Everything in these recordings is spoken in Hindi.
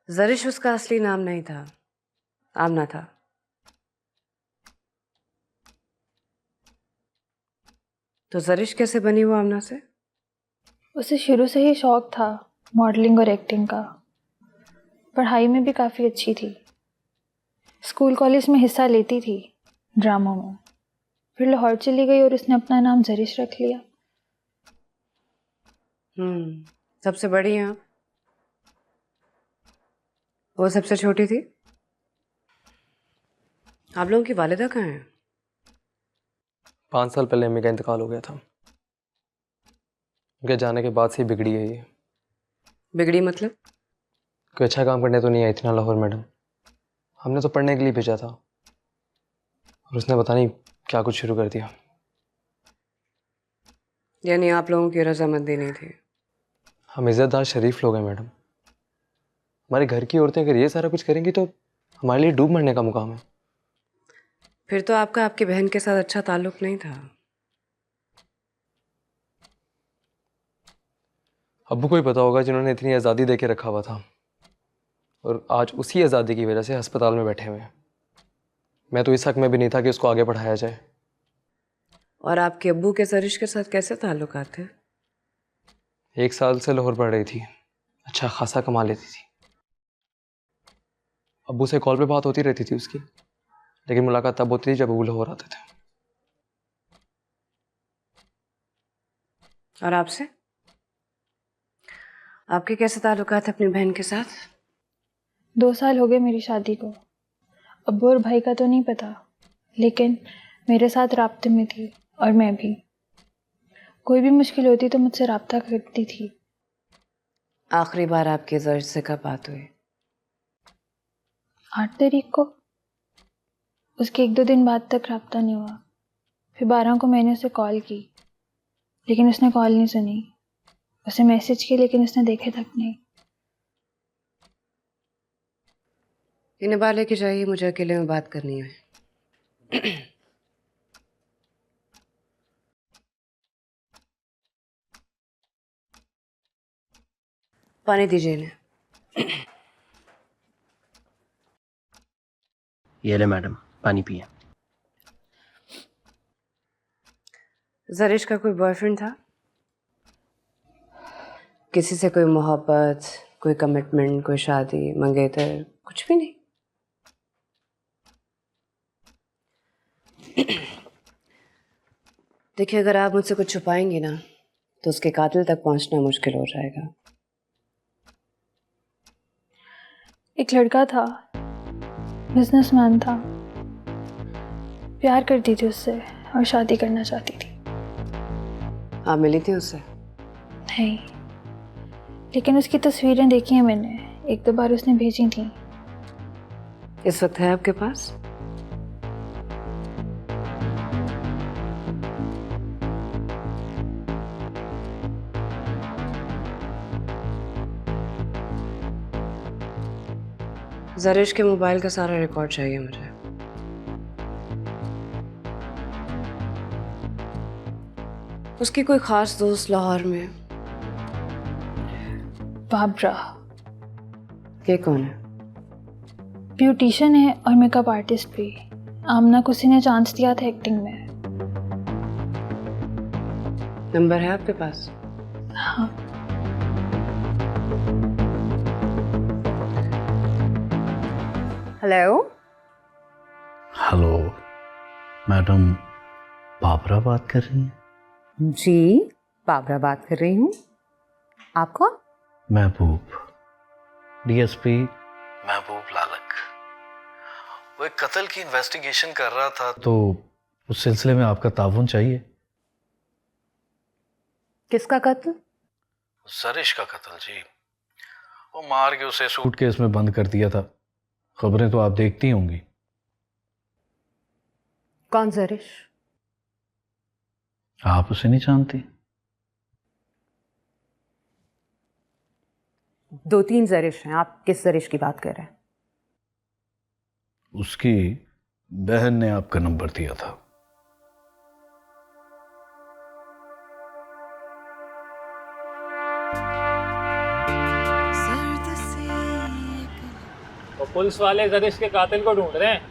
जरिश उसका असली नाम नहीं था, आमना था। तो जरिश कैसे बनी वो आमना से? उसे शुरू से ही शौक था मॉडलिंग और एक्टिंग का। पढ़ाई में भी काफ़ी अच्छी थी। स्कूल कॉलेज में हिस्सा लेती थी ड्रामों में। फिर लाहौर चली गई और उसने अपना नाम जरिश रख लिया। सबसे बड़ी हैं आप? वो सबसे छोटी थी? आप लोगों की वालिदा कहाँ है? 5 साल पहले अम्मी का इंतकाल हो गया था। उनके जाने के बाद से ही बिगड़ी है ये। बिगड़ी मतलब? कोई अच्छा काम करने तो नहीं आई थी ना लाहौर मैडम। हमने तो पढ़ने के लिए भेजा था और उसने पता नहीं क्या कुछ शुरू कर दिया। यानी आप लोगों की रजामंदी नहीं थी? हम इज्जतदार शरीफ लोग हैं मैडम। हमारे घर की औरतें अगर ये सारा कुछ करेंगी तो हमारे लिए डूब मरने का मुकाम है। फिर तो आपका आपकी बहन के साथ अच्छा ताल्लुक नहीं था। अब्बू को ही पता होगा जिन्होंने इतनी आज़ादी दे के रखा हुआ था और आज उसी आज़ादी की वजह से अस्पताल में बैठे हुए हैं। मैं तो इस हक में भी नहीं था कि उसको आगे पढ़ाया जाए। और आपके अब्बू के जरिश के साथ कैसे ताल्लुकात थे? 1 साल से लाहौर पढ़ रही थी, अच्छा खासा कमा लेती थी। अब्बू से कॉल पे बात होती रहती थी उसकी, लेकिन मुलाकात तब होती थी जब अब्बू लाहौर आते थे। और आपसे? आपके कैसे ताल्लुकात अपनी बहन के साथ? 2 साल हो गए मेरी शादी को। अब्बू और भाई का तो नहीं पता, लेकिन मेरे साथ राब्ते में थी और मैं भी। कोई भी मुश्किल होती तो मुझसे राब्ता करती थी। आखिरी बार आपके जरिश से कब बात हुई? 8 तारीख को। उसके 1-2 दिन बाद तक राब्ता नहीं हुआ। फिर 12 को मैंने उसे कॉल की, लेकिन उसने कॉल नहीं सुनी। उसे मैसेज की, लेकिन उसने देखे तक नहीं। इन्हें बाहर लेके जाइए, मुझे अकेले में बात करनी है। पानी दीजिए इन्हें। ये ले मैडम, पानी पिए। जरिश का कोई बॉयफ्रेंड था? किसी से कोई मोहब्बत, कोई कमिटमेंट, कोई शादी, मंगेतर, कुछ भी नहीं? देखिए, अगर आप मुझसे कुछ छुपाएंगी ना तो उसके कातिल तक पहुंचना मुश्किल हो जाएगा। एक लड़का था, बिजनेसमैन था। प्यार करती थी उससे और शादी करना चाहती थी। आप मिली थी उससे? नहीं, लेकिन उसकी तस्वीरें देखी हैं मैंने। 1-2 बार उसने भेजी थी। इस वक्त है आपके पास? जरिश के मोबाइल का सारा रिकॉर्ड चाहिए मुझे। उसकी कोई खास दोस्त लाहौर में? बाबरा ये कौन है? ब्यूटिशियन है और मेकअप आर्टिस्ट भी। आमना को उसी ने चांस दिया था एक्टिंग में। नंबर है आपके पास? हाँ। हेलो। हेलो मैडम, बाबरा बात कर रही हैं? जी, बाबरा बात कर रही हूँ। आप कौन? महबूब, डीएसपी महबूब लालक। वो एक कत्ल की इन्वेस्टिगेशन कर रहा था, तो उस सिलसिले में आपका ताउन चाहिए। किसका कत्ल? जरिश का कत्ल जी। वो मार के उसे सूटकेस में बंद कर दिया था। खबरें तो आप देखती होंगी। कौन जरिश? आप उसे नहीं जानती? 2-3 जरिश हैं। आप किस जरिश की बात कर रहे हैं? उसकी बहन ने आपका नंबर दिया था। पुलिस वाले जरिश के कातिल को ढूंढ रहे हैं।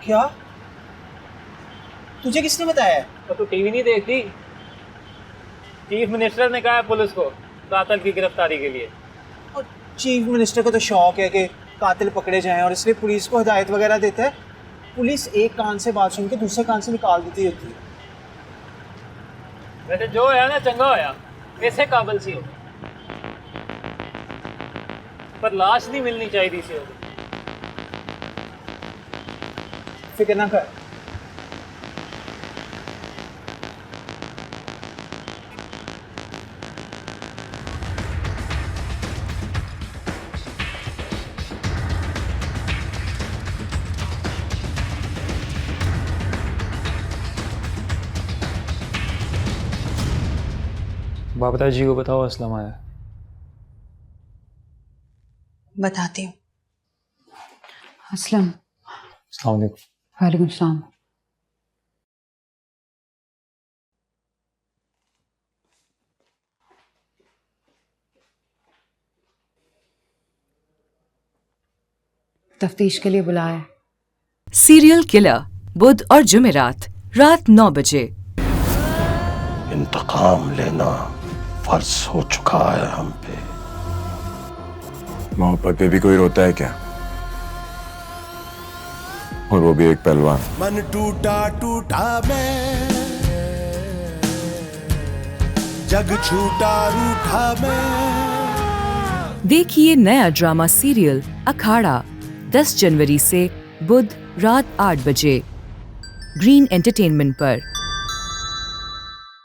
क्या? तुझे किसने बताया? तो तू टीवी नहीं देखती? चीफ मिनिस्टर ने कहा है पुलिस को कातिल की गिरफ्तारी के लिए। और चीफ मिनिस्टर को तो शौक है कि कातिल पकड़े जाएं और इसलिए पुलिस को हिदायत वगैरह देता है। पुलिस एक कान से बात सुन के दूसरे कान से निकाल देती होती है। वैसे जो है ना चंगा होया, कैसे काबिल सी हो, पर लाश नहीं मिलनी चाहिए सी हो। फिक्र ना कर। बाबरा जी को बताओ असलम आया। बताती हूँ। असलम। अस्सलाम वालेकुम। वालेकुम सलाम। तफ्तीश के लिए बुलाया। सीरियल किलर बुध और जुमेरात रात 9 बजे। इंतकाम लेना फर्ज हो चुका है हम पे। मोहब्बत पे भी कोई रोता है क्या? और वो भी एक पहलवान। मन टूटा टूटा मैं, जग छूटा रूठा मैं। देखिए नया ड्रामा सीरियल अखाड़ा 10 जनवरी से बुध रात 8 बजे ग्रीन एंटरटेनमेंट पर।